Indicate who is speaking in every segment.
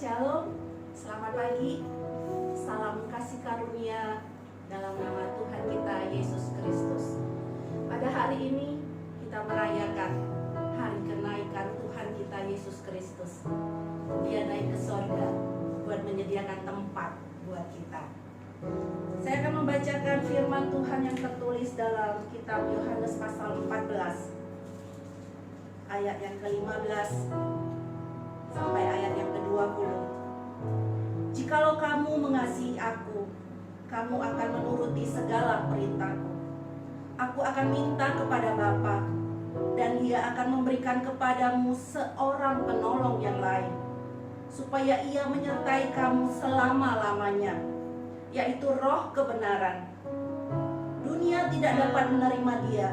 Speaker 1: Shalom, selamat pagi, salam kasih karunia dalam nama Tuhan kita Yesus Kristus. Pada hari ini kita merayakan hari kenaikan Tuhan kita Yesus Kristus. Dia naik ke sorga buat menyediakan tempat buat kita. Saya akan membacakan firman Tuhan yang tertulis dalam kitab Yohanes pasal 14 ayat yang ke-15 sampai ayat yang ke-20. Jikalau kamu mengasihi aku, kamu akan menuruti segala perintahku. Aku akan minta kepada Bapa, dan Dia akan memberikan kepadamu seorang penolong yang lain, supaya Ia menyertai kamu selama-lamanya, yaitu Roh kebenaran. Dunia tidak dapat menerima Dia,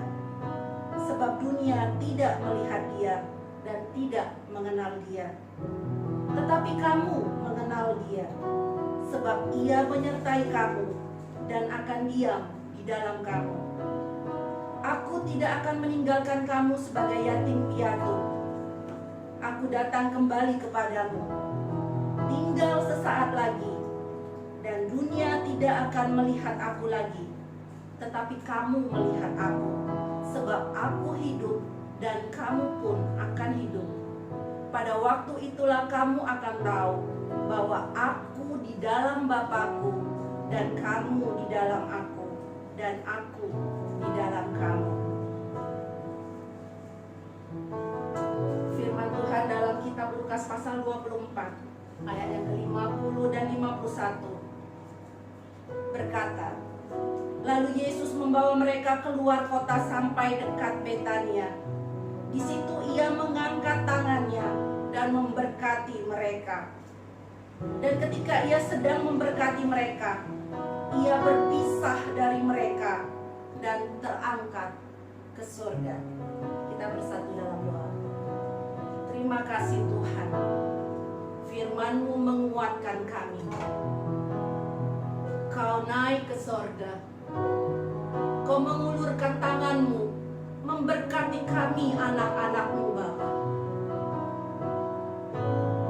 Speaker 1: sebab dunia tidak melihat Dia dan tidak mengenal Dia. Tetapi kamu mengenal Dia, sebab Ia menyertai kamu dan akan diam di dalam kamu. Aku tidak akan meninggalkan kamu sebagai yatim piatu. Aku datang kembali kepadamu. Tinggal sesaat lagi, dan dunia tidak akan melihat aku lagi, tetapi kamu melihat aku, sebab aku hidup dan kamu pun akan hidup. Pada waktu itulah kamu akan tahu bahwa aku di dalam Bapa-Ku dan kamu di dalam aku dan aku di dalam kamu. Firman Tuhan dalam kitab Lukas pasal 24 ayat yang ke-50 dan 51 berkata, lalu Yesus membawa mereka keluar kota sampai dekat Betania. Di situ Ia mengangkat tangannya dan memberkati mereka. Dan ketika Ia sedang memberkati mereka, Ia berpisah dari mereka dan terangkat ke surga. Kita bersatu dalam doa. Terima kasih Tuhan, firman-Mu menguatkan kami. Kau naik ke surga, Kau mengulurkan tangan-Mu, memberkati kami anak-anak-Mu Bapa.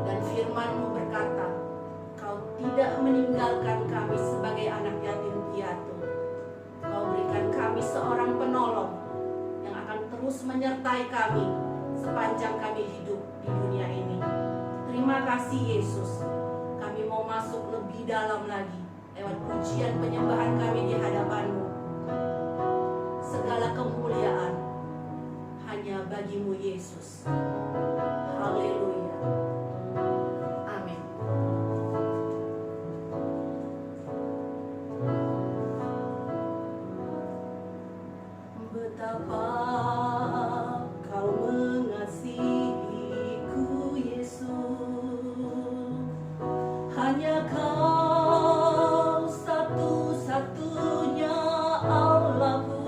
Speaker 1: Dan firman-Mu berkata, Kau tidak meninggalkan kami sebagai anak yatim piatu. Kau berikan kami seorang penolong yang akan terus menyertai kami sepanjang kami hidup di dunia ini. Terima kasih Yesus. Kami mau masuk lebih dalam lagi lewat pujian penyembahan kami di hadapan-Mu. Segala kemuliaan hanya bagi-Mu Yesus. Haleluya. Amin. Betapa Kau mengasihiku Yesus, hanya Kau satu-satunya Allahku.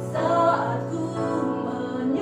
Speaker 2: Saat ku menyembahmu,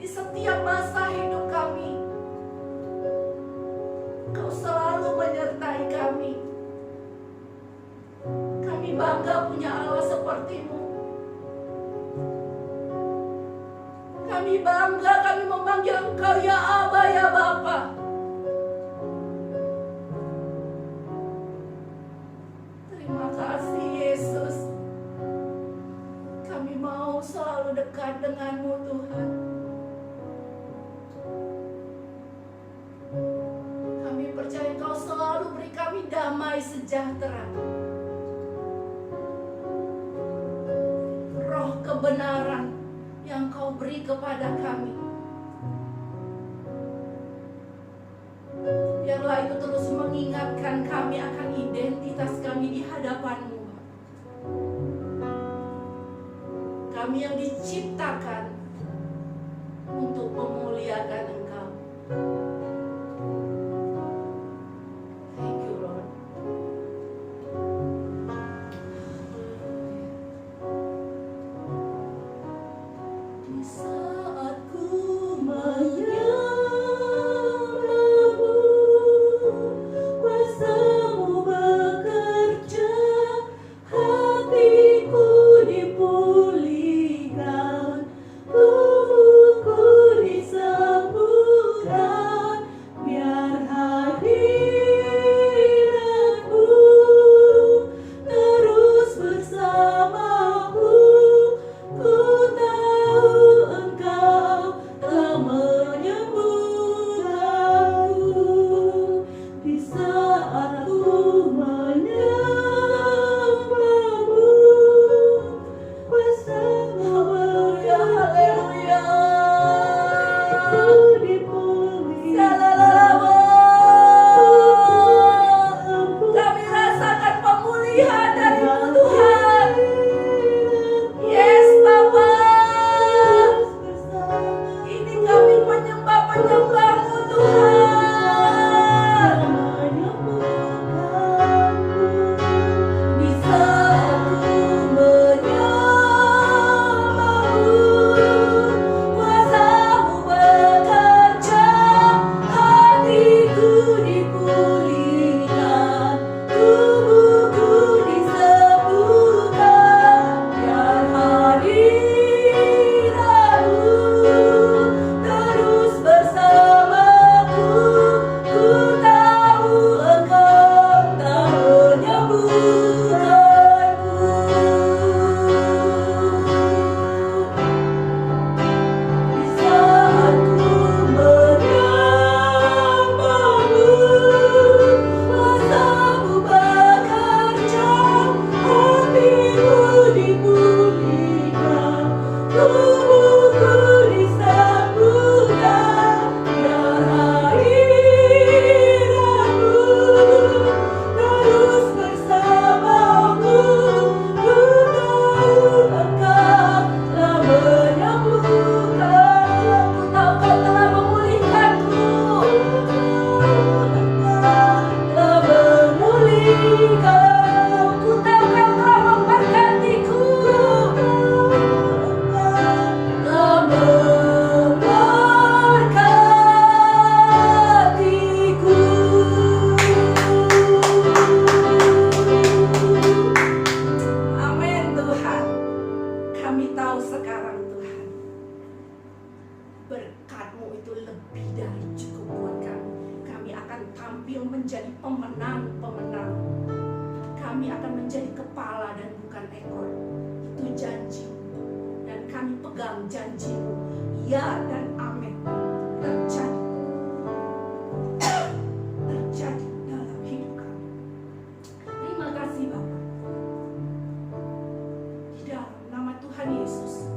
Speaker 1: di setiap masa hidup kami. Kau selalu menyertai kami. Kami bangga punya Allah seperti-Mu. Kami bangga, kami memanggil Engkau ya Aba, ya Bapa. Terima kasih Yesus. Kami mau selalu dekat dengan-Mu Tuhan. Kami percaya Engkau selalu beri kami damai sejahtera. Roh kebenaran yang Kau beri kepada kami, biarlah itu terus mengingatkan kami akan identitas kami di hadapan-Mu. Kami yang diciptakan untuk memuliakan Engkau. Thank you Lord. Di saat ku menyembah-Mu, kuasa-Mu bekerja, hatiku dipulihkan, tubuhku disembuhkan, biar hadirat-Mu terus bersamaku. Ku tahu Engkau telah menyembuhkanku. Di saat ku menyembah-Mu, kuasa-Mu haleluya, ku dipulihkan. Kami rasakan pemulihan dari-Mu Tuhan. Yes Bapa, ini kami penyembah-penyembah-Mu Tuhan. Di saat ku menyembah-Mu, kuasa-Mu bekerja, hatiku dipulihkan, tubuhku disembuhkan, biar hadirat-Mu terus bersamaku. Ku tahu Engkau telah menyembuhkanku. Di saat ku menyembah-Mu, kuasa-Mu bekerja, hatiku dipulihkan, tubuhku disembuhkan, biar hadirat-Mu terus bersamaku. Ku tahu Engkau telah menyembuhkan, ku tahu Kau telah memulihkanku. Telah memulihkan, ku tahu Kau telah memberkatiku. Telah memberkatiku. Amin Tuhan. Kami tahu sekarang Tuhan, berkat-Mu itu lebih dari cukup buat kami. Kami akan tampil menjadi pemenang-pemenang. Kami akan menjadi kepala dan bukan ekor. Itu janji-Mu, dan kami pegang janji-Mu. Ya dan amin. Terjadi. Terjadi dalam hidup kami. Terima kasih Bapak. Di dalam nama Tuhan Yesus,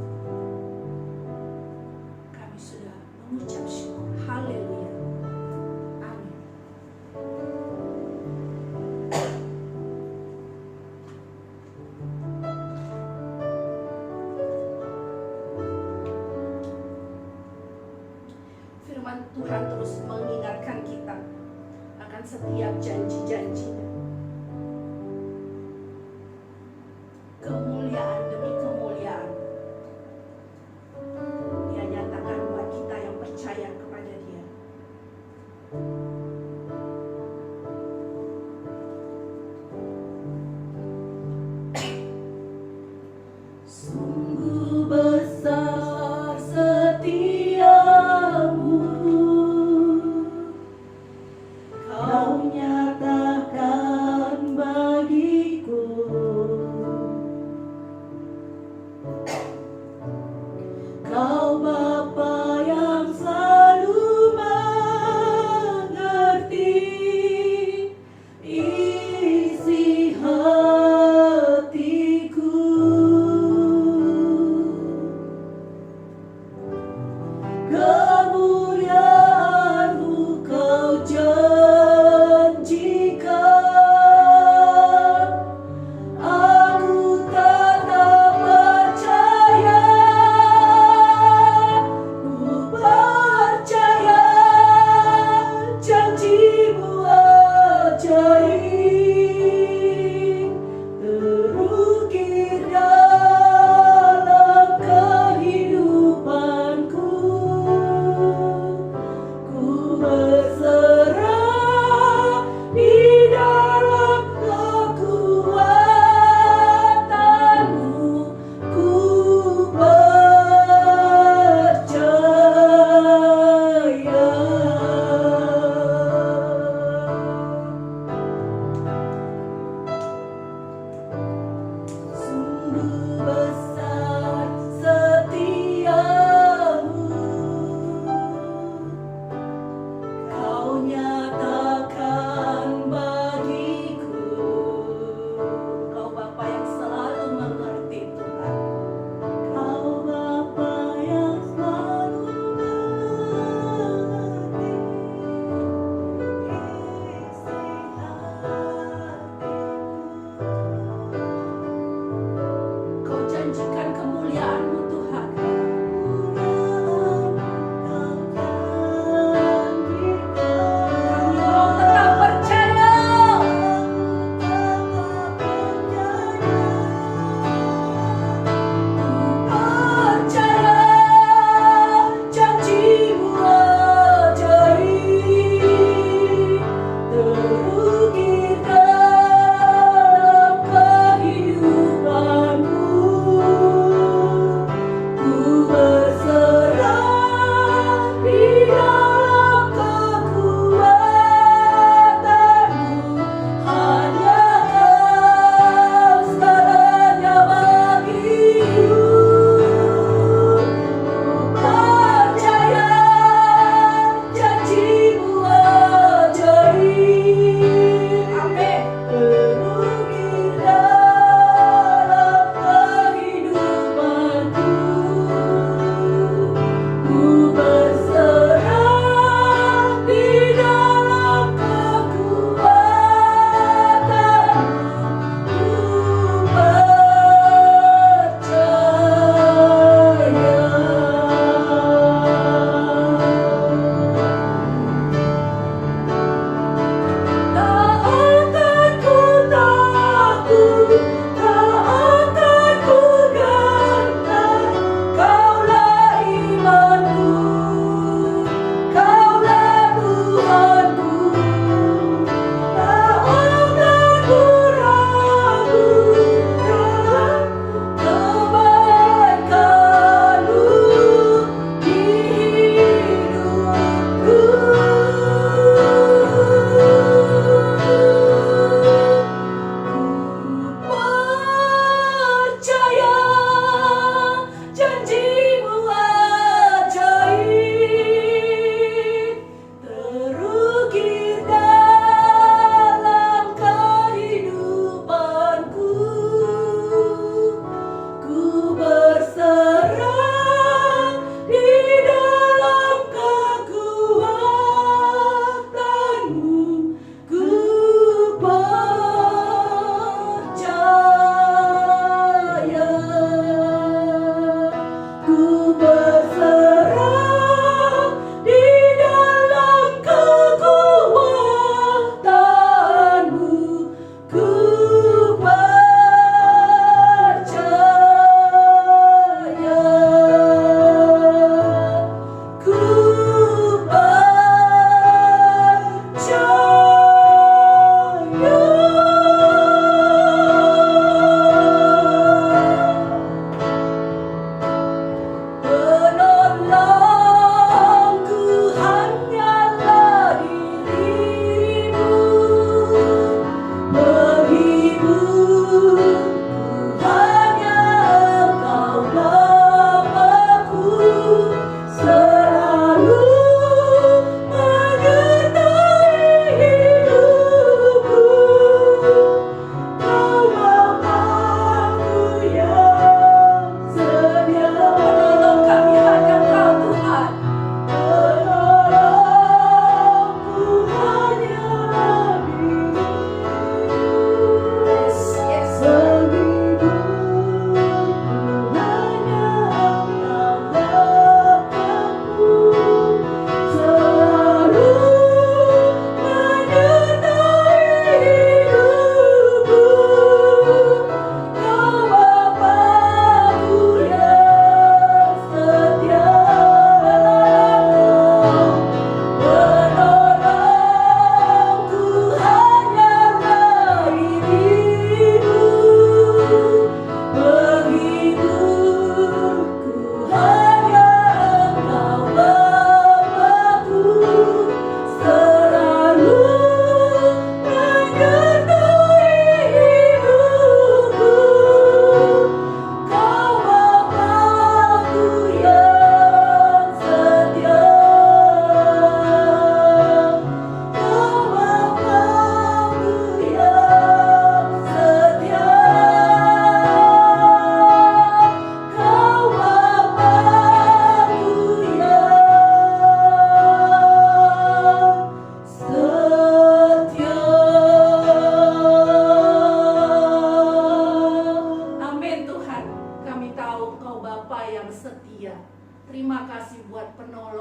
Speaker 1: kami sudah mengucap syukur. Haleluya. Amin. Firman Tuhan terus mengingatkan kita akan setiap janji-janji-Nya. Kemuliaan demi kemuliaan Dia nyatakan buat kita.
Speaker 2: kemuliaan-Mu Kau janjikan. Aku tetap percaya, ku percaya janji-Mu ajaib, terukir dalam kehidupanku.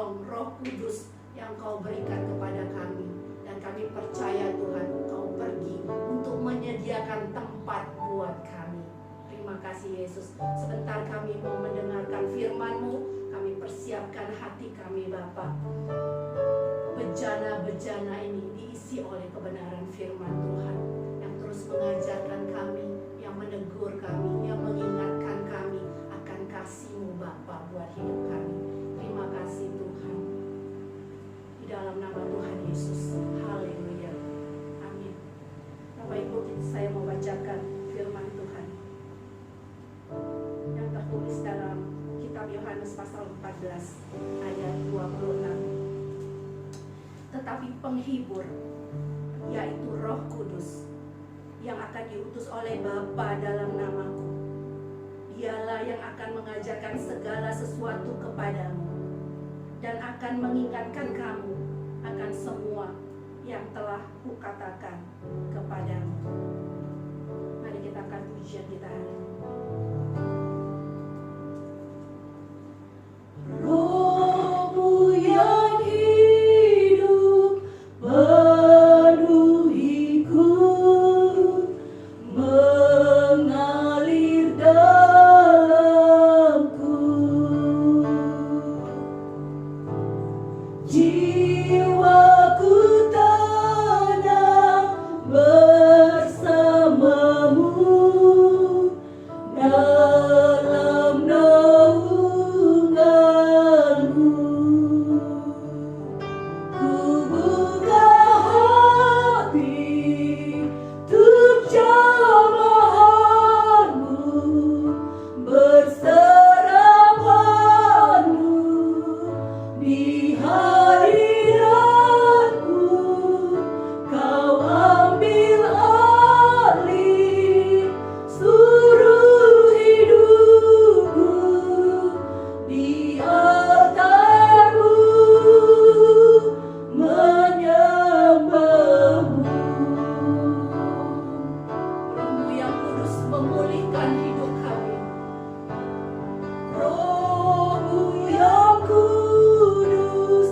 Speaker 1: tolong Roh Kudus yang Kau berikan kepada kami. Dan kami percaya Tuhan, Kau pergi untuk menyediakan tempat buat kami. Terima kasih Yesus. Sebentar kami mau mendengarkan firman-Mu. Kami persiapkan hati kami Bapa. Bejana-bejana ini diisi oleh kebenaran firman Tuhan yang terus mengajarkan kami, yang menegur kami, yang mengingatkan kami akan kasih-Mu Bapa buat hidup kami. Terima kasih Tuhan. Di dalam nama Tuhan Yesus. Haleluya. Amin. Bapak Ibu, saya mau bacakan firman Tuhan yang tertulis dalam kitab Yohanes pasal 14 ayat 26. Tetapi penghibur, yaitu Roh Kudus, yang akan diutus oleh Bapa dalam namaku, Dialah yang akan mengajarkan segala sesuatu kepadamu dan akan mengingatkan kamu akan semua yang telah kukatakan kepadamu. Mari kita akan pujian kita hari ini.
Speaker 2: Roh-Mu yang hidup penuhiku, mengalir dalamku. Jiwaku tenang bersamamu dalam naunganmu. Ku buka hati untuk jamahanmu, berserapanmu di hadiratmu. Kau ambil alih seluruh hidupku di altarmu, menyembahmu.
Speaker 1: Roh-Mu yang kudus memulihkan hidup kami.
Speaker 2: Roh-Mu yang kudus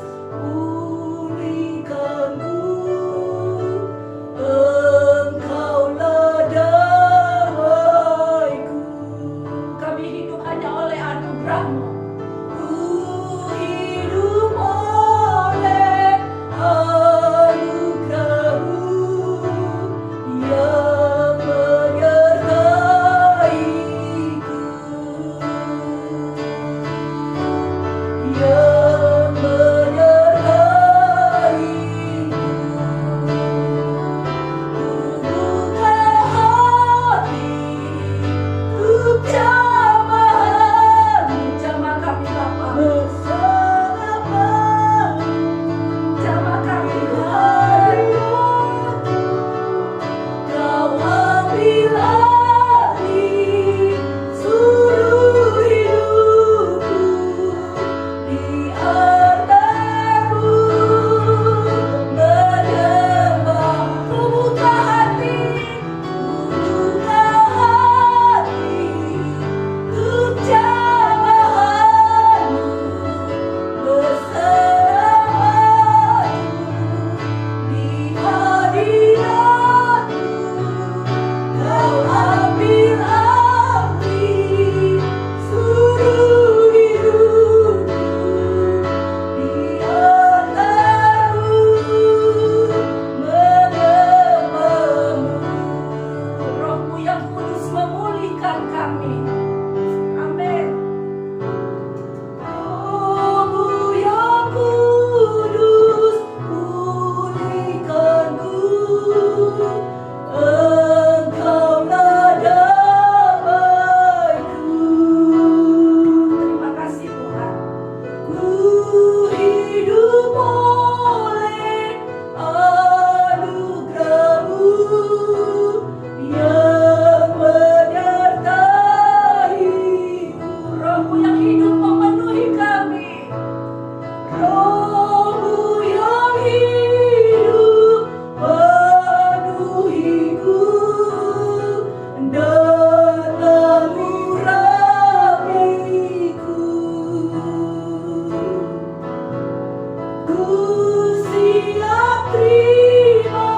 Speaker 2: siap terima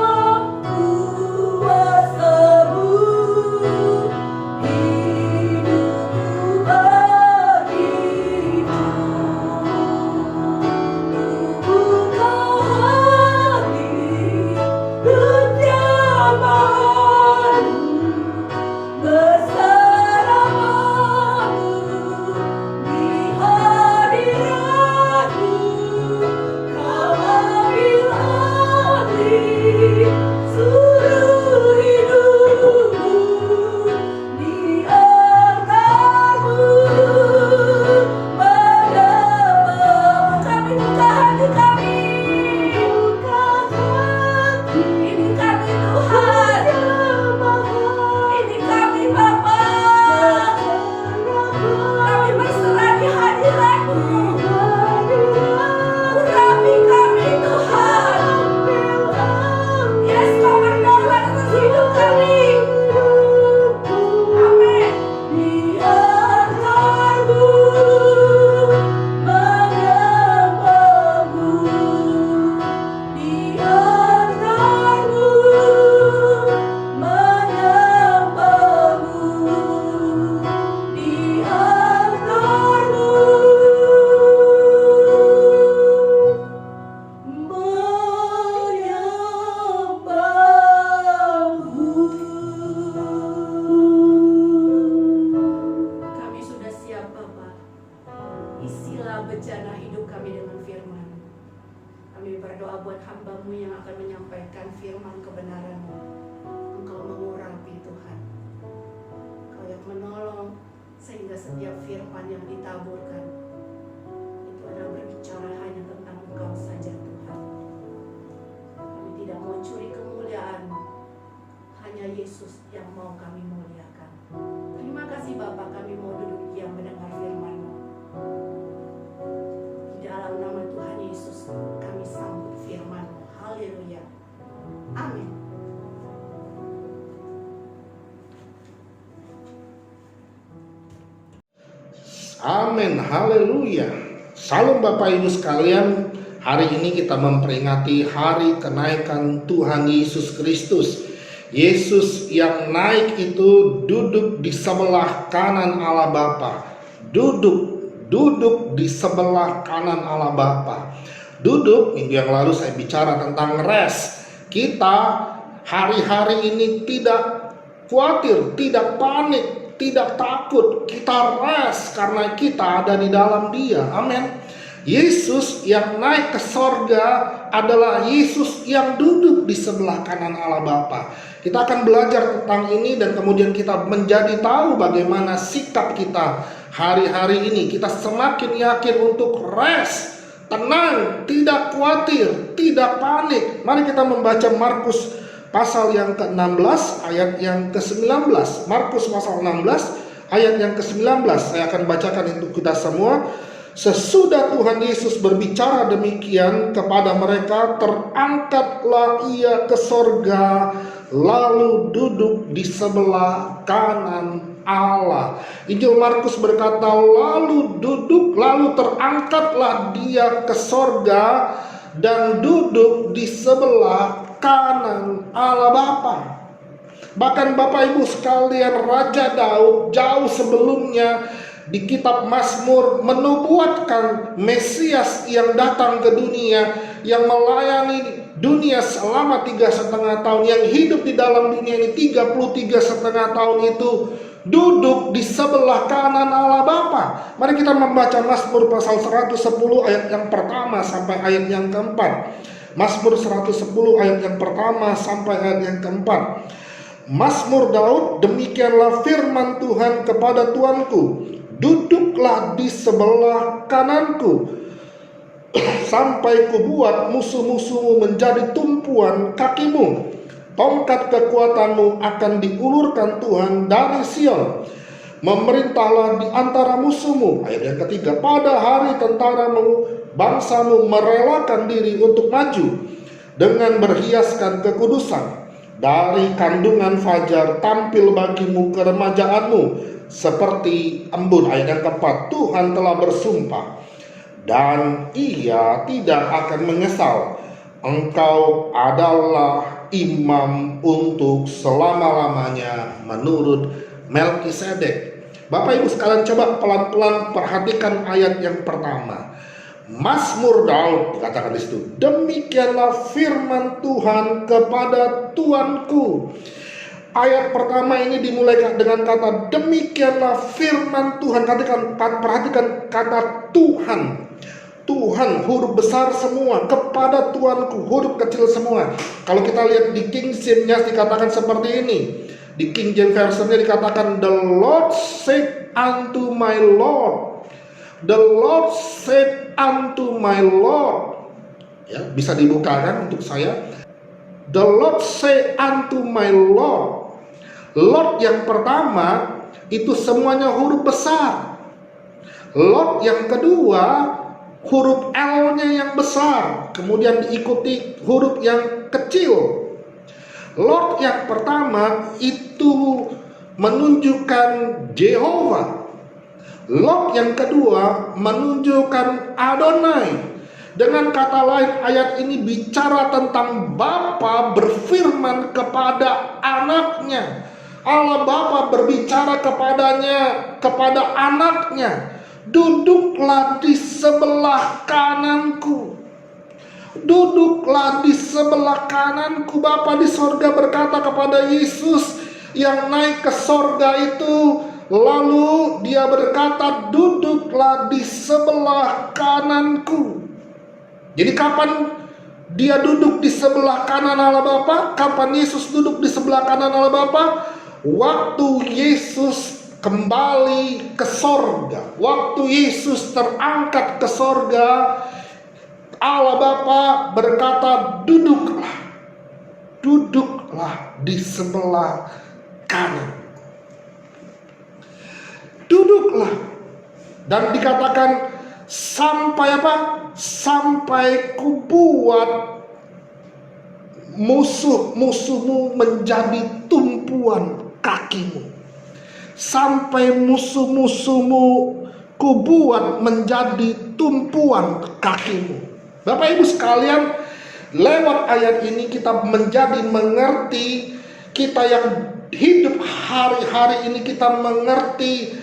Speaker 2: kuasa-Mu, hidupku bagimu. Buka hati ketiadaan-Mu, bersamamu di hadirat-Mu. Kau ambil alih seluruh hidupku di altar-Mu. Menyembah kami, buka hati kami, buka hati. Ini kami Tuhan, ini kami Bapa. Kami berserah di hadirat-Mu. Urapi kami Tuhan. Yes, Kau berdoa atas hidup kami. Amin. Di altar-Mu menyembah-Mu, di altar-Mu menyembah-Mu, di altar-Mu menyembah-Mu. Kami sudah siap Bapa. Isilah bejana hidup kami dengan firman. Kami berdoa buat hamba-Mu yang akan menyampaikan firman kebenaran-Mu. Engkau mengurapi Tuhan. Kau yang menolong sehingga setiap firman yang ditaburkan itu adalah berbicara hanya tentang Engkau saja Tuhan. Kami tidak mau curi kemuliaan-Mu. Hanya Yesus yang mau kami muliakan. Terima kasih Bapa, kami mau duduk diam mendengar firman-Mu. Di dalam nama Tuhan Yesus kami sambut firman-Mu. Haleluya. Amin.
Speaker 3: Amin, haleluya. Salam Bapak Ibu sekalian. Hari ini kita memperingati hari kenaikan Tuhan Yesus Kristus. Yesus yang naik itu duduk di sebelah kanan Allah Bapa. Duduk di sebelah kanan Allah Bapa. Duduk, minggu yang lalu saya bicara tentang rest. Kita hari-hari ini tidak khawatir, tidak panik, tidak takut. Kita rest karena kita ada di dalam Dia. Amin. Yesus yang naik ke sorga adalah Yesus yang duduk di sebelah kanan Allah Bapa. Kita akan belajar tentang ini dan kemudian kita menjadi tahu bagaimana sikap kita hari-hari ini. Kita semakin yakin untuk rest, tenang, tidak khawatir, tidak panik. Mari kita membaca Markus pasal yang ke-16 ayat yang ke-19. Markus pasal 16 ayat yang ke-19. Saya akan bacakan untuk kita semua. Sesudah Tuhan Yesus berbicara demikian kepada mereka, terangkatlah Ia ke sorga, lalu duduk di sebelah kanan Allah. Injil Markus berkata, lalu terangkatlah Dia ke sorga dan duduk di sebelah kanan Allah Bapa. Bahkan Bapak Ibu sekalian, Raja Daud jauh sebelumnya di kitab Mazmur menubuatkan Mesias yang datang ke dunia, yang melayani dunia selama 3,5 tahun, yang hidup di dalam dunia ini 33,5 tahun itu duduk di sebelah kanan Allah Bapa. Mari kita membaca Mazmur pasal 110 ayat yang pertama sampai ayat yang keempat. Mazmur 110 ayat yang pertama sampai ayat yang keempat. Mazmur Daud, demikianlah firman Tuhan kepada Tuanku, duduklah di sebelah kananku, sampai kubuat musuh-musuhmu menjadi tumpuan kakimu. Tongkat kekuatanmu akan diulurkan Tuhan dari Sion. Memerintahlah di antara musuhmu. Ayat yang ketiga, pada hari tentaramu, bangsamu merelakan diri untuk maju dengan berhiaskan kekudusan. Dari kandungan fajar tampil bagimu keremajaanmu seperti embun. Ayat yang keempat, Tuhan telah bersumpah, dan ia tidak akan menyesal. Engkau adalah imam untuk selama-lamanya menurut Melkisedek. Bapak Ibu sekalian, coba pelan-pelan perhatikan ayat yang pertama. Mazmur Daud dikatakan di situ, demikianlah firman Tuhan kepada Tuanku. Ayat pertama ini dimulai dengan kata demikianlah firman Tuhan. Perhatikan kata Tuhan. Tuhan huruf besar semua, kepada Tuanku huruf kecil semua. Kalau kita lihat di King James dikatakan seperti ini. Di King James Version-nya dikatakan the Lord said unto my Lord. The Lord said unto my Lord. Ya, bisa dibukakan untuk saya. The Lord say unto my Lord. Lord yang pertama itu semuanya huruf besar. Lord yang kedua huruf L-nya yang besar, kemudian diikuti huruf yang kecil. Lord yang pertama itu menunjukkan Jehovah. Lord yang kedua menunjukkan Adonai. Dengan kata lain, ayat ini bicara tentang Bapa berfirman kepada anaknya. Allah Bapa berbicara kepada anaknya. Duduklah di sebelah kananku. Duduklah di sebelah kananku. Bapa di sorga berkata kepada Yesus yang naik ke sorga itu. Lalu dia berkata, duduklah di sebelah kananku. Jadi kapan dia duduk di sebelah kanan Allah Bapa? Kapan Yesus duduk di sebelah kanan Allah Bapa? Waktu Yesus kembali ke sorga, waktu Yesus terangkat ke sorga, Allah Bapa berkata, duduklah di sebelah kanan. Duduklah. Dan dikatakan sampai apa? Sampai kubuat musuh-musuhmu menjadi tumpuan kakimu. Sampai musuh-musuhmu kubuat menjadi tumpuan kakimu. Bapak Ibu sekalian, lewat ayat ini kita menjadi mengerti, kita yang hidup hari-hari ini kita mengerti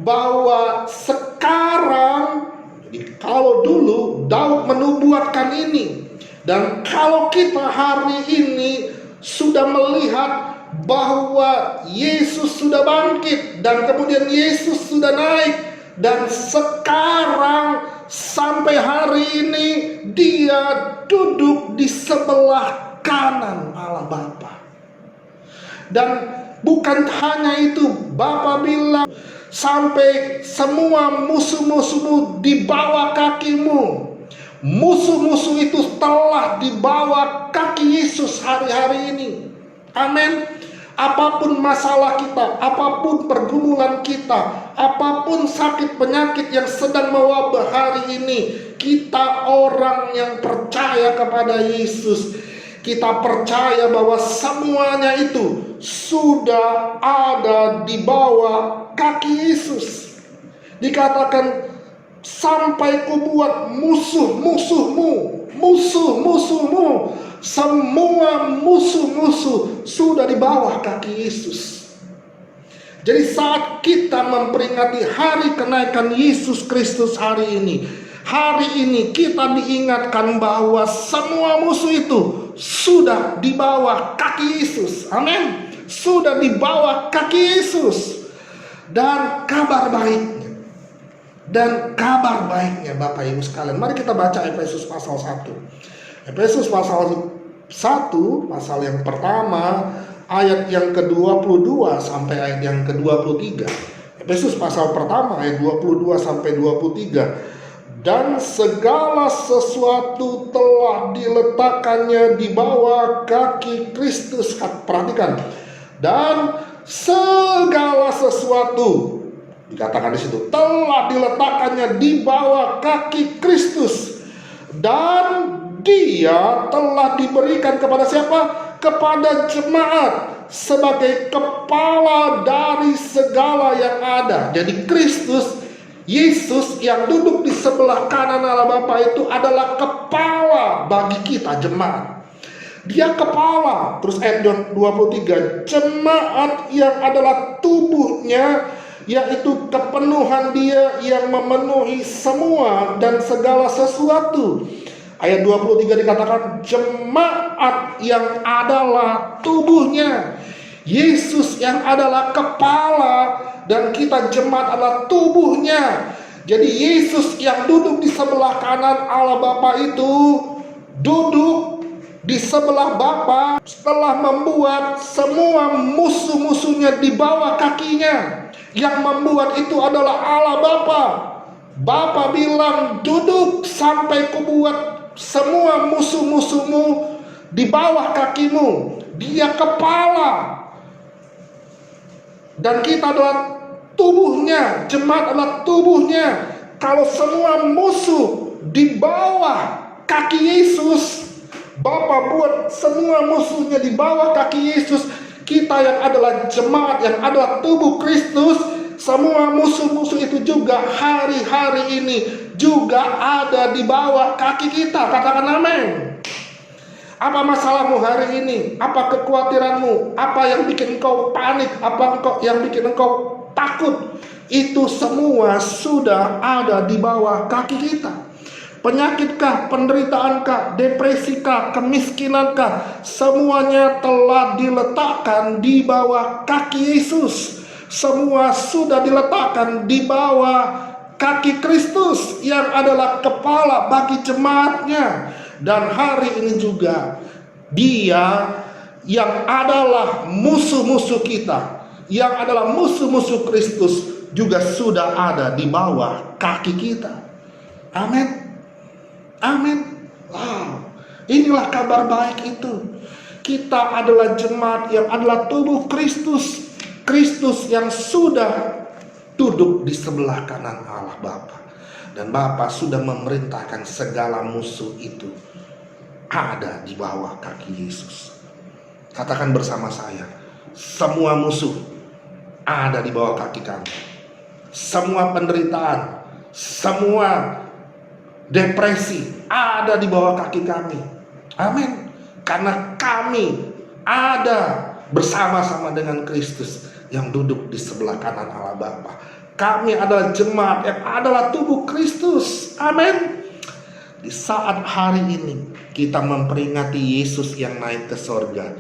Speaker 3: bahwa sekarang, jadi kalau dulu Daud menubuatkan ini, dan kalau kita hari ini sudah melihat bahwa Yesus sudah bangkit dan kemudian Yesus sudah naik, dan sekarang sampai hari ini dia duduk di sebelah kanan Allah Bapa. Dan bukan hanya itu, Bapa bilang sampai semua musuh-musuhmu di bawah kakimu. Musuh-musuh itu telah di bawah kaki Yesus hari-hari ini. Amin. Apapun masalah kita, apapun pergumulan kita, apapun sakit penyakit yang sedang mewabah hari ini, kita orang yang percaya kepada Yesus, kita percaya bahwa semuanya itu sudah ada di bawah kaki Yesus. Dikatakan sampai kubuat musuh-musuhmu, semua musuh-musuh sudah di bawah kaki Yesus. Jadi saat kita memperingati hari kenaikan Yesus Kristus hari ini kita diingatkan bahwa semua musuh itu sudah di bawah kaki Yesus. Amin. Sudah di bawah kaki Yesus. Dan kabar baiknya Bapak Ibu sekalian, mari kita baca Efesus pasal 1. Efesus pasal 1, pasal yang pertama, ayat yang ke-22 sampai ayat yang ke-23. Efesus pasal pertama ayat 22 sampai 23. Dan segala sesuatu telah diletakkannya di bawah kaki Kristus. Perhatikan. Dan segala sesuatu, dikatakan di situ, telah diletakkannya di bawah kaki Kristus. Dan dia telah diberikan kepada siapa? Kepada jemaat sebagai kepala dari segala yang ada. Jadi Kristus Yesus yang duduk di sebelah kanan Allah Bapa itu adalah kepala bagi kita jemaat. Dia kepala. Terus ayat 23, jemaat yang adalah tubuhnya, yaitu kepenuhan dia yang memenuhi semua dan segala sesuatu. Ayat 23 dikatakan jemaat yang adalah tubuhnya. Yesus yang adalah kepala dan kita jemaat adalah tubuhnya. Jadi Yesus yang duduk di sebelah kanan Allah Bapa itu duduk di sebelah Bapa setelah membuat semua musuh-musuhnya di bawah kakinya. Yang membuat itu adalah Allah Bapa. Bapa bilang, duduk sampai kubuat semua musuh-musuhmu di bawah kakimu. Dia kepala. Dan kita adalah tubuhnya, jemaat adalah tubuhnya. Kalau semua musuh di bawah kaki Yesus, Bapa buat semua musuhnya di bawah kaki Yesus. Kita yang adalah jemaat, yang adalah tubuh Kristus, semua musuh-musuh itu juga hari-hari ini juga ada di bawah kaki kita. Katakan amin. Apa masalahmu hari ini? Apa kekhawatiranmu? Apa yang bikin engkau panik? Apa yang bikin engkau takut? Itu semua sudah ada di bawah kaki kita. Penyakitkah, penderitaankah, depresikah, kemiskinankah, semuanya telah diletakkan di bawah kaki Yesus. Semua sudah diletakkan di bawah kaki Kristus yang adalah kepala bagi jemaatnya. Dan hari ini juga dia yang adalah musuh-musuh kita, yang adalah musuh-musuh Kristus juga sudah ada di bawah kaki kita. Amin. Amin. Wow. Inilah kabar baik itu. Kita adalah jemaat yang adalah tubuh Kristus. Kristus yang sudah duduk di sebelah kanan Allah Bapa. Dan Bapa sudah memerintahkan segala musuh itu ada di bawah kaki Yesus. Katakan bersama saya, semua musuh ada di bawah kaki kami. Semua penderitaan, semua depresi ada di bawah kaki kami. Amin. Karena kami ada bersama-sama dengan Kristus yang duduk di sebelah kanan Allah Bapa. Kami adalah jemaat yang adalah tubuh Kristus. Amin. Di saat hari ini kita memperingati Yesus yang naik ke sorga.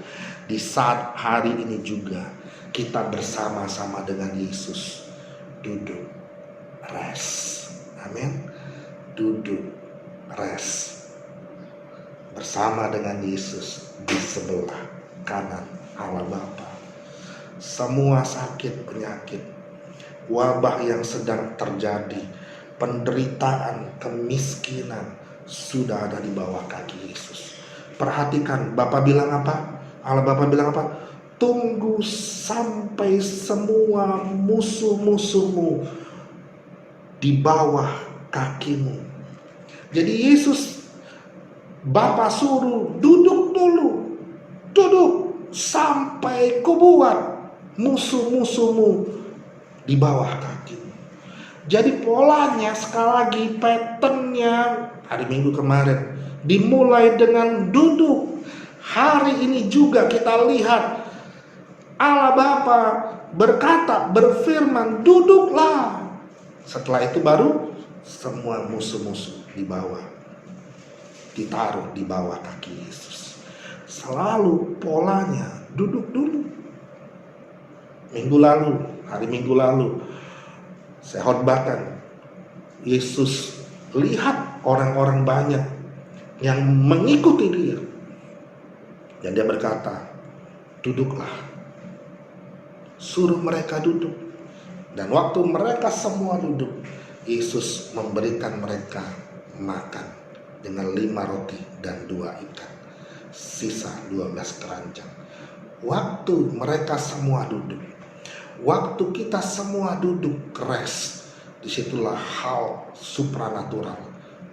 Speaker 3: Di saat hari ini juga kita bersama-sama dengan Yesus duduk rest. Amin. Duduk rest bersama dengan Yesus di sebelah kanan Allah Bapa. Semua sakit penyakit, wabah yang sedang terjadi, penderitaan, kemiskinan sudah ada di bawah kaki Yesus. Perhatikan, Bapa bilang apa? Allah Bapa bilang apa? Tunggu sampai semua musuh-musuhmu di bawah kakimu. Jadi Yesus, Bapa suruh duduk dulu, duduk sampai kubuat musuh-musuhmu di bawah kakimu. Jadi polanya sekali lagi, patternnya hari Minggu kemarin dimulai dengan duduk. Hari ini juga kita lihat Allah Bapa berkata, berfirman, duduklah. Setelah itu baru semua musuh-musuh di bawah, ditaruh di bawah kaki Yesus. Selalu polanya duduk dulu. Hari Minggu lalu saya khotbahkan, Yesus lihat orang-orang banyak yang mengikuti dia. Dan dia berkata, duduklah. Suruh mereka duduk. Dan waktu mereka semua duduk, Yesus memberikan mereka makan dengan 5 roti dan 2 ikan. Sisa 12 keranjang. Waktu mereka semua duduk, waktu kita semua duduk rest, disitulah hal supranatural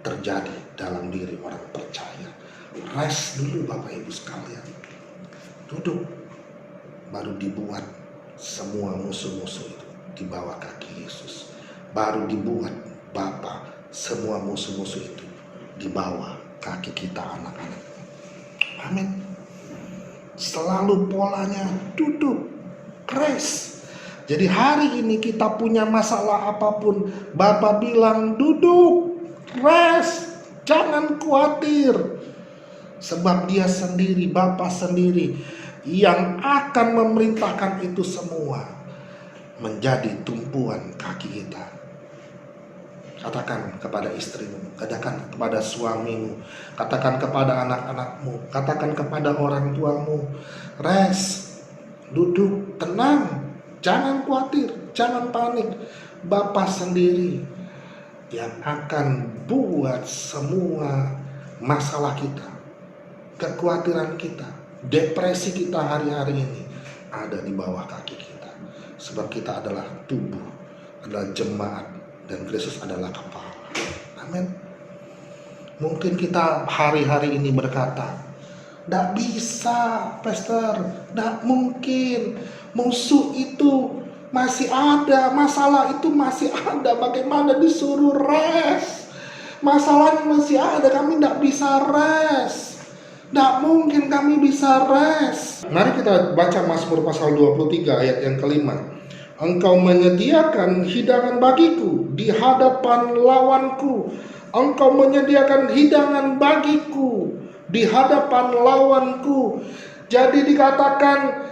Speaker 3: terjadi dalam diri orang percaya. Rest dulu Bapak Ibu sekalian. Duduk. Baru dibuat semua musuh-musuh itu di bawah kaki Yesus. baru dibuat Bapa semua musuh-musuh itu di bawah kaki kita anak-anak. Amin. Selalu polanya duduk, rest. Jadi hari ini kita punya masalah apapun, Bapa bilang duduk, rest, jangan khawatir. Sebab Dia sendiri, Bapa sendiri yang akan memerintahkan itu semua menjadi tumpuan kaki kita. Katakan kepada istrimu, katakan kepada suamimu, katakan kepada anak-anakmu, katakan kepada orang tuamu, rest, duduk, tenang, jangan khawatir, jangan panik. Bapa sendiri yang akan buat semua masalah kita, kekhawatiran kita, depresi kita hari-hari ini ada di bawah kaki kita. Sebab kita adalah tubuh, adalah jemaat, dan Kristus adalah kepala. Amin. Mungkin kita hari-hari ini berkata, "Tidak bisa, Pastor, tidak mungkin. Musuh itu masih ada, masalah itu masih ada. Bagaimana disuruh rest? Masalahnya masih ada, kami tidak bisa rest. Tidak mungkin kami bisa rest." Mari kita baca Mazmur pasal 23 ayat yang kelima. Engkau menyediakan hidangan bagiku di hadapan lawanku. Engkau menyediakan hidangan bagiku di hadapan lawanku. Jadi dikatakan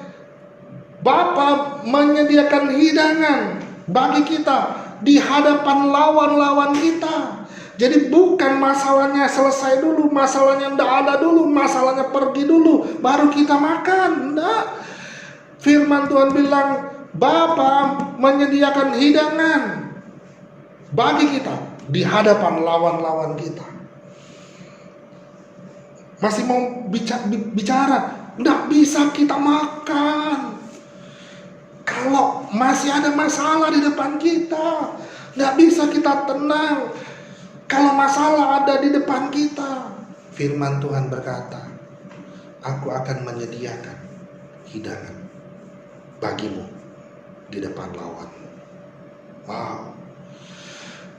Speaker 3: Bapa menyediakan hidangan bagi kita di hadapan lawan-lawan kita. Jadi bukan masalahnya selesai dulu, masalahnya tidak ada dulu, masalahnya pergi dulu, baru kita makan. Tidak. Firman Tuhan bilang, Bapa menyediakan hidangan bagi kita di hadapan lawan-lawan kita. Masih mau bicara, tidak bisa kita makan kalau masih ada masalah di depan kita. Tidak bisa kita tenang kalau masalah ada di depan kita. Firman Tuhan berkata, aku akan menyediakan hidangan bagimu di depan lawanmu. Wow,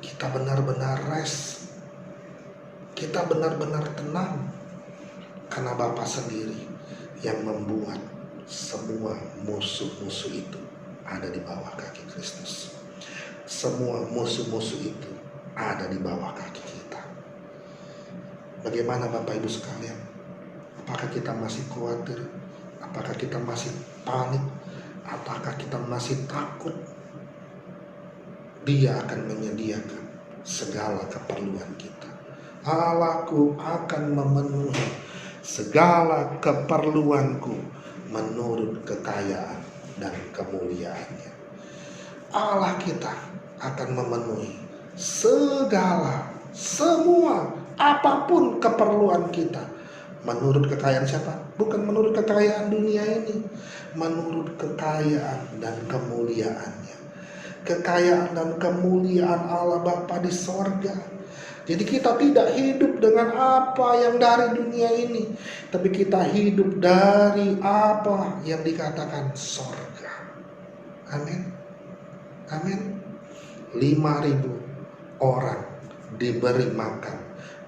Speaker 3: kita benar-benar rest, kita benar-benar tenang, karena Bapa sendiri yang membuat semua musuh-musuh itu ada di bawah kaki Kristus. Semua musuh-musuh itu ada di bawah kaki kita. Bagaimana Bapak Ibu sekalian? Apakah kita masih khawatir? Apakah kita masih panik? Apakah kita masih takut? Dia akan menyediakan segala keperluan kita. Allahku akan memenuhi segala keperluanku menurut kekayaan dan kemuliaannya. Allah kita akan memenuhi segala, semua, apapun keperluan kita. Menurut kekayaan siapa? Bukan menurut kekayaan dunia ini, menurut kekayaan dan kemuliaannya. Kekayaan dan kemuliaan Allah Bapa di sorga. Jadi kita tidak hidup dengan apa yang dari dunia ini, tapi kita hidup dari apa yang dikatakan sorga. Amin. Amin. 5.000 orang diberi makan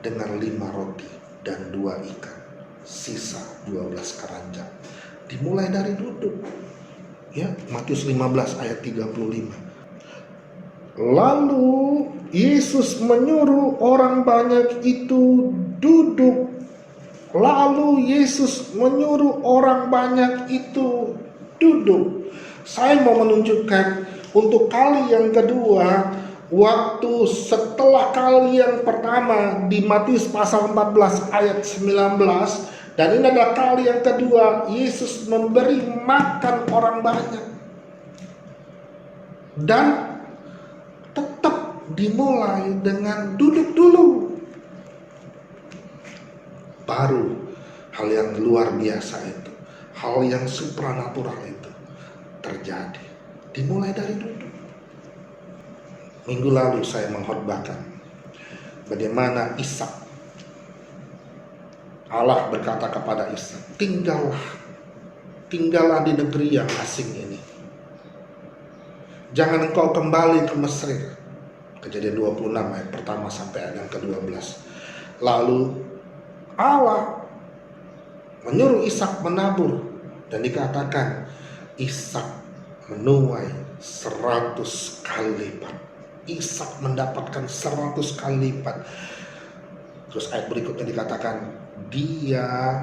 Speaker 3: dengan 5 roti dan 2 ikan, sisa 12 keranjang. Dimulai dari duduk. Ya, Matius 15 ayat 35. Lalu Yesus menyuruh orang banyak itu duduk. Lalu Yesus menyuruh orang banyak itu duduk. Saya mau menunjukkan untuk kali yang kedua, waktu setelah kali yang pertama di Matius pasal 14 ayat 19, dan ini adalah kali yang kedua Yesus memberi makan orang banyak. Dan tetap dimulai dengan duduk dulu. Baru hal yang luar biasa itu, hal yang supranatural itu terjadi. Dimulai dari duduk. Minggu lalu saya mengkhotbahkan bagaimana Ishak, Allah berkata kepada Ishak, tinggallah di negeri yang asing ini. Jangan engkau kembali ke Mesir. Kejadian 26 ayat pertama sampai ayat yang ke-12. Lalu Allah menyuruh Ishak menabur, dan dikatakan Ishak menuai 100 kali lipat. Ishak mendapatkan 100 kali lipat. Terus ayat berikutnya dikatakan dia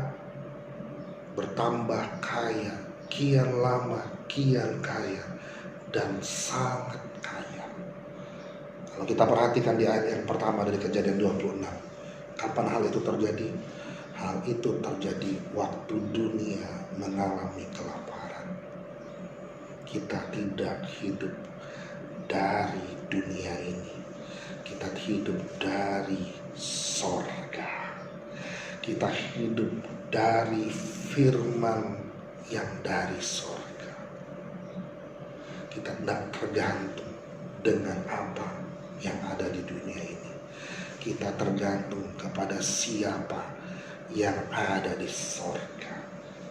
Speaker 3: bertambah kaya, kian lama kian kaya, dan sangat kaya. Kalau kita perhatikan di ayat yang pertama dari Kejadian 26, kapan hal itu terjadi? Hal itu terjadi waktu dunia mengalami kelaparan. Kita tidak hidup dari dunia ini. Kita hidup dari sorga. Kita hidup dari firman yang dari sorga. Kita tidak tergantung dengan apa yang ada di dunia ini. Kita tergantung kepada siapa yang ada di sorga.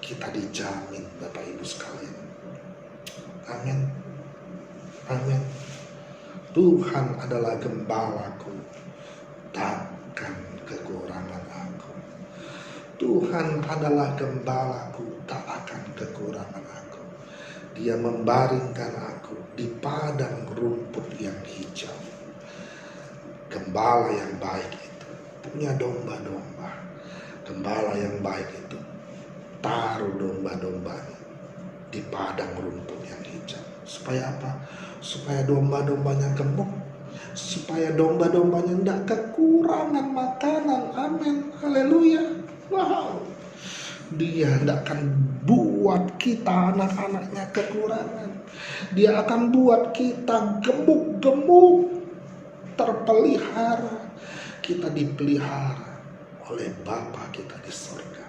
Speaker 3: Kita dijamin, Bapak Ibu sekalian. Amin. Amin. Tuhan adalah gembalaku, takkan kekurangan aku. Tuhan adalah gembalaku, tak akan kekurangan aku. Dia membaringkan aku di padang rumput yang hijau. Gembala yang baik itu punya domba-domba. Gembala yang baik itu taruh domba-dombanya di padang rumput yang hijau. Supaya apa? Supaya domba-dombanya gemuk, supaya domba-dombanya tidak kekurangan makanan. Amin. Haleluya. Wow. Dia tidak akan buat kita anak-anaknya kekurangan. Dia akan buat kita gemuk-gemuk, terpelihara. Kita dipelihara oleh Bapa kita di sorga.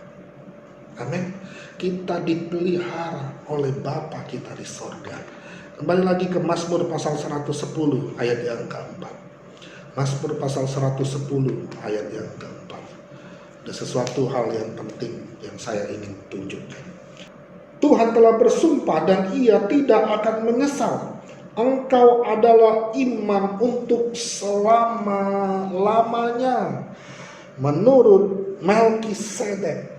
Speaker 3: Amin. Kita dipelihara oleh Bapa kita di sorga. Kembali lagi ke Mazmur pasal 110 ayat yang keempat. Mazmur pasal 110 ayat yang keempat. Ada sesuatu hal yang penting yang saya ingin tunjukkan. Tuhan telah bersumpah dan Ia tidak akan menyesal. Engkau adalah imam untuk selama-lamanya. Menurut Melkisedek,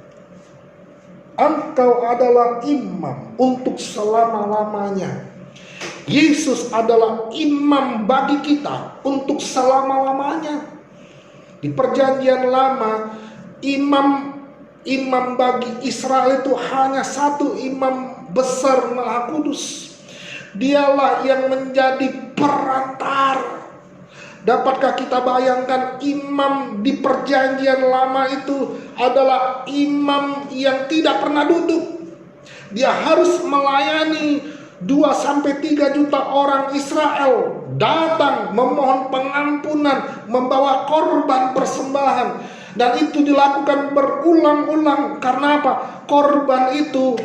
Speaker 3: engkau adalah imam untuk selama-lamanya. Yesus adalah imam bagi kita untuk selama-lamanya. Di perjanjian lama, imam bagi Israel itu hanya satu, imam besar Maha Kudus. Dialah yang menjadi perantara. Dapatkah kita bayangkan imam di perjanjian lama itu adalah imam yang tidak pernah duduk. Dia harus melayani 2-3 juta orang Israel, datang memohon pengampunan, membawa korban persembahan. Dan itu dilakukan berulang-ulang. Karena apa? Korban itu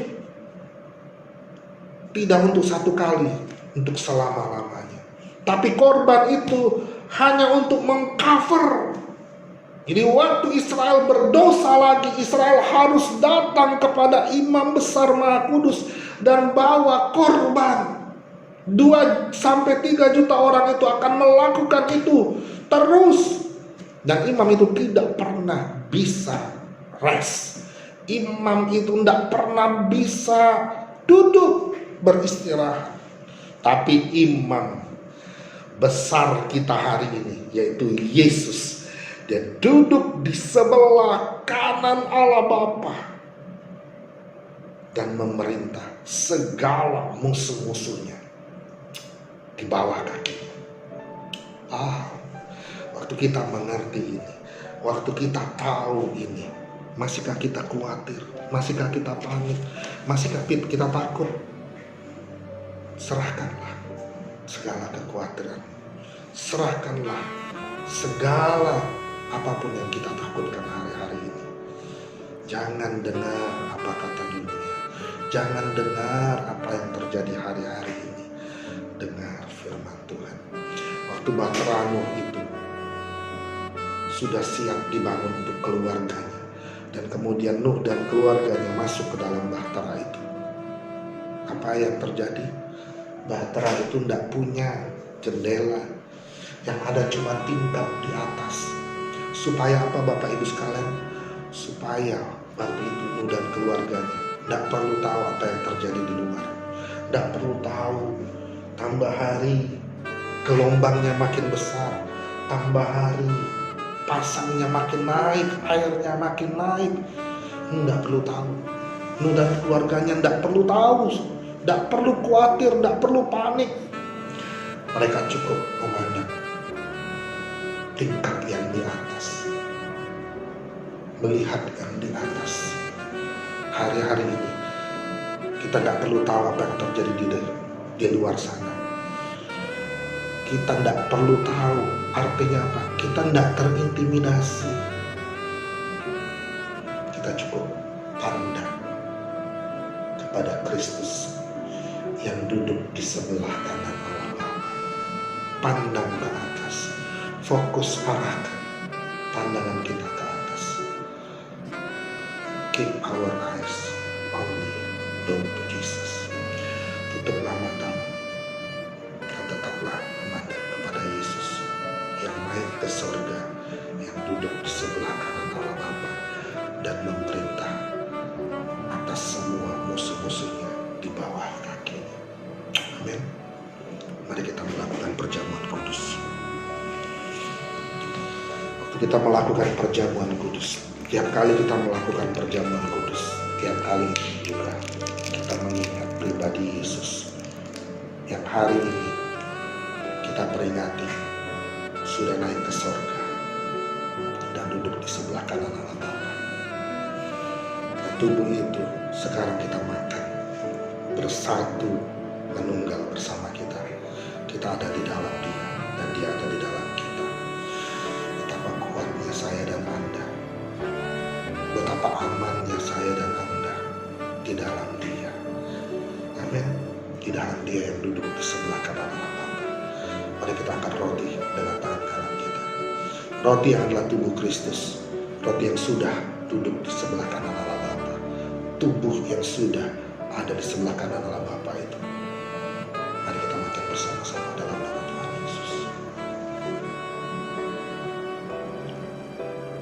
Speaker 3: tidak untuk satu kali, untuk selama-lamanya. Tapi korban itu hanya untuk mengcover. Jadi waktu Israel berdosa lagi, Israel harus datang kepada imam besar Maha Kudus dan bawa korban. 2-3 juta orang itu akan melakukan itu terus. Dan imam itu tidak pernah bisa rest. Imam itu tidak pernah bisa duduk beristirahat. Tapi imam besar kita hari ini, yaitu Yesus, dia duduk di sebelah kanan Allah Bapa dan memerintah segala musuh-musuhnya di bawah kaki. Waktu kita mengerti ini, waktu kita tahu ini, masihkah kita khawatir? Masihkah kita panik? Masihkah kita takut? Serahkanlah segala kekhawatiran. Serahkanlah segala apapun yang kita takutkan hari-hari ini. Jangan dengar apa kata dunia. Jangan dengar apa yang terjadi hari-hari ini. Dengar firman Tuhan. Waktu Bahtera Nuh itu sudah siap dibangun untuk keluarganya, dan kemudian Nuh dan keluarganya masuk ke dalam bahtera itu. Apa yang terjadi? Bahtera itu tidak punya jendela, Yang ada cuma tingkat di atas. Supaya apa Bapak Ibu sekalian? Supaya Bapak Ibu dan keluarganya tidak perlu tahu apa yang terjadi di luar. Tidak perlu tahu tambah hari gelombangnya makin besar, tambah hari pasangnya makin naik, airnya makin naik. Tidak perlu tahu. Nuh dan keluarganya tidak perlu tahu, tidak perlu khawatir, tidak perlu panik. Mereka cukup memandang tingkat yang di atas, melihat yang di atas. Hari-hari ini kita tidak perlu tahu apa yang terjadi di luar sana. Kita tidak perlu tahu artinya apa. Kita tidak terintimidasi. Kita cukup pandang kepada Kristus yang duduk di sebelah kanan Allah Bapa. Pandang ke atas, fokus arahkan pandangan kita ke atas. Keep our eyes only on Jesus. Tutuplah matamu dan tetaplah memandang kepada Yesus yang naik ke surga, yang duduk di sebelah kanan Allah Bapa dan memerintah atas semua musuh-musuhnya di bawah kakinya. Amin. Mari kita melakukan perjamuan kudus. Waktu kita melakukan perjamuan kudus, tiap kali kita melakukan perjamuan kudus, tiap kali juga kita mengingat pribadi Yesus yang hari ini kita peringati sudah naik ke surga dan duduk di sebelah kanan Allah Bapa. Dan tubuh itu sekarang kita makan bersatu, menunggal bersama kita. Kita ada di dalam Dia dan Dia ada di dalam kita. Betapa kuatnya saya dan Anda, betapa amannya saya dan Anda di dalam Dia. Amin. Di dalam Dia yang duduk di sebelah kanan Allah Bapa. Mari kita angkat roti dengan tangan kanan kita. Roti yang adalah tubuh Kristus, roti yang sudah duduk di sebelah kanan Allah Bapa, tubuh yang sudah ada di sebelah kanan Allah Bapa itu. Mari kita makan bersama-sama dalam nama Tuhan Yesus.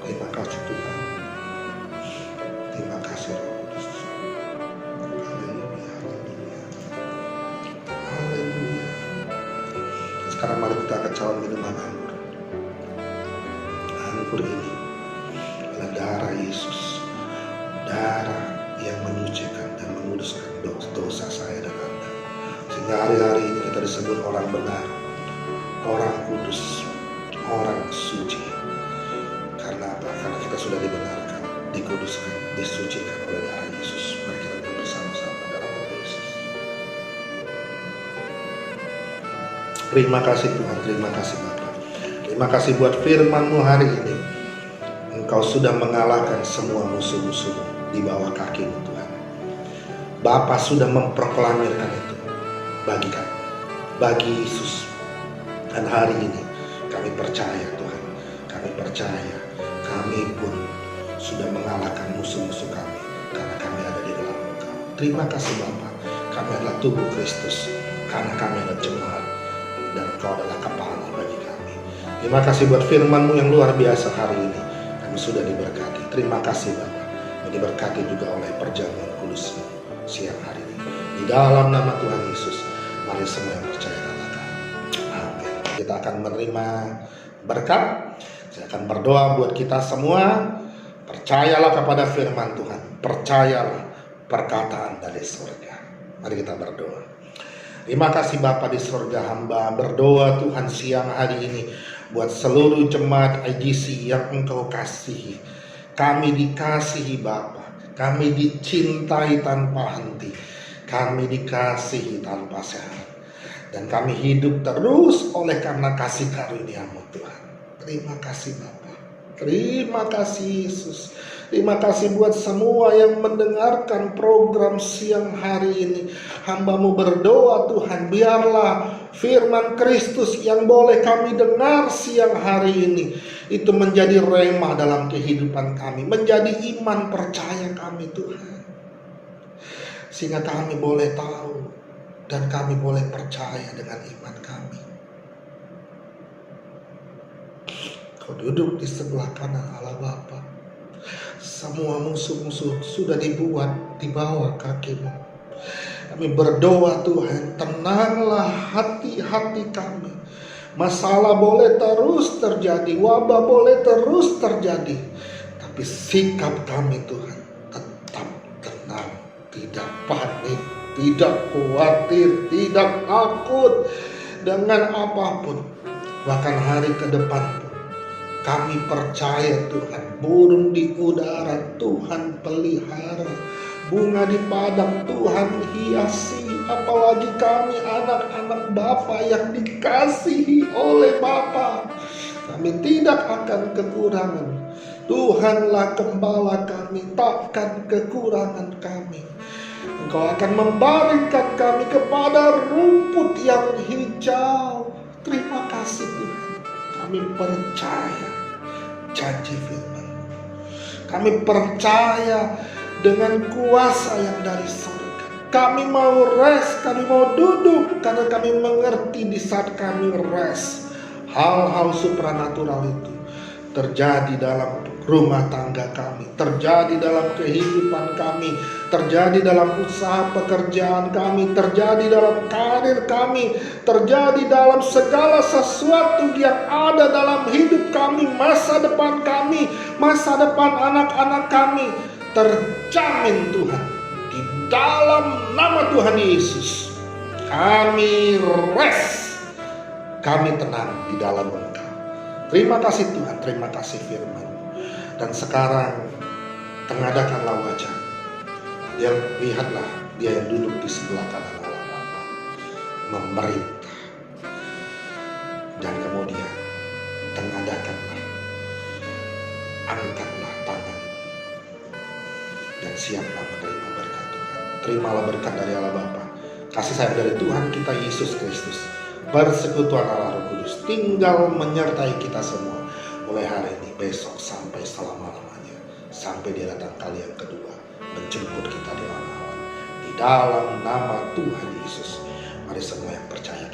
Speaker 3: Terima kasih Tuhan. Terima kasih Roh Kudus. Haleluya, haleluya. Haleluya. Sekarang mari kita akan cawan minuman anggur. Anggur ini adalah darah Yesus, darah yang menyucikan dan menguduskan dosa saya dan Anda. Sehingga hari-hari ini kita disebut orang benar, orang kudus, orang suci. Karena apa? Karena kita sudah dibenarkan, dikuduskan, disucikan oleh darah Yesus. Mari kita bersama-sama dalam nama Yesus. Terima kasih Tuhan, terima kasih Bapa. Terima kasih buat firman-Mu hari ini. Engkau sudah mengalahkan semua musuh-musuh di bawah kaki-Mu Tuhan. Bapa sudah memproklamirkan itu bagi kami, bagi Yesus. Dan hari ini kami percaya Tuhan, kami percaya kami pun sudah mengalahkan musuh-musuh kami karena kami ada di dalam Engkau. Terima kasih Bapa, kami adalah tubuh Kristus karena kami adalah jemaat dan Engkau adalah kepala bagi kami. Terima kasih buat firman-Mu yang luar biasa hari ini. Kami sudah diberkati. Terima kasih Bapa, diberkati juga oleh perjamuan kudus siang hari ini. Di dalam nama Tuhan Yesus, mari semua yang percaya katakan amin. Kita akan menerima berkat. Saya akan berdoa buat kita semua. Percayalah kepada firman Tuhan. Percayalah perkataan dari surga. Mari kita berdoa. Terima kasih Bapa di surga, hamba berdoa Tuhan siang hari ini buat seluruh jemaat IGC yang Engkau kasihi. Kami dikasihi Bapa, kami dicintai tanpa henti, kami dikasihi tanpa syarat, dan kami hidup terus oleh karena kasih karunia-Mu Tuhan. Terima kasih Bapa, terima kasih Yesus. Terima kasih buat semua yang mendengarkan program siang hari ini. Hamba-Mu berdoa Tuhan, biarlah firman Kristus yang boleh kami dengar siang hari ini itu menjadi rema dalam kehidupan kami, menjadi iman percaya kami Tuhan. Sehingga kami boleh tahu dan kami boleh percaya dengan iman kami Kau duduk di sebelah kanan Allah Bapa. Semua musuh-musuh sudah dibuat di bawah kakimu. Kami berdoa Tuhan, tenanglah hati-hati kami. Masalah boleh terus terjadi, wabah boleh terus terjadi, tapi sikap kami Tuhan tetap tenang, tidak panik, tidak khawatir, tidak takut dengan apapun. Bahkan hari ke depan pun kami percaya Tuhan, burung di udara Tuhan pelihara, bunga di padang Tuhan hiasi. Apalagi kami anak-anak Bapa yang dikasihi oleh Bapa, kami tidak akan kekurangan. Tuhanlah gembala kami, takkan kekurangan kami. Engkau akan membaringkan kami kepada rumput yang hijau. Terima kasih Tuhan. Kami percaya janji firman. Kami percaya dengan kuasa yang dari surga. Kami mau rest, kami mau duduk, karena kami mengerti di saat kami rest, hal-hal supranatural itu terjadi dalam rumah tangga kami, terjadi dalam kehidupan kami, terjadi dalam usaha pekerjaan kami, terjadi dalam karir kami, terjadi dalam segala sesuatu yang ada dalam hidup kami, masa depan kami, masa depan anak-anak kami, terjamin Tuhan. Di dalam nama Tuhan Yesus, kami rest, kami tenang di dalam Engkau. Terima kasih Tuhan, terima kasih firman. Dan sekarang tengadahkanlah wajah. Dia lihatlah dia yang duduk di sebelah kanan Allah Bapa, memerintah. Dan kemudian tengadahkanlah, angkatlah tangan, dan siaplah menerima berkat Tuhan. Terimalah berkat dari Allah Bapa, kasih sayang dari Tuhan kita Yesus Kristus, persekutuan Allah Roh Kudus tinggal menyertai kita semua mulai hari ini, besok, sampai selama-lamanya, sampai dia datang kali yang kedua menjemput kita di awan. Di dalam nama Tuhan Yesus, mari semua yang percaya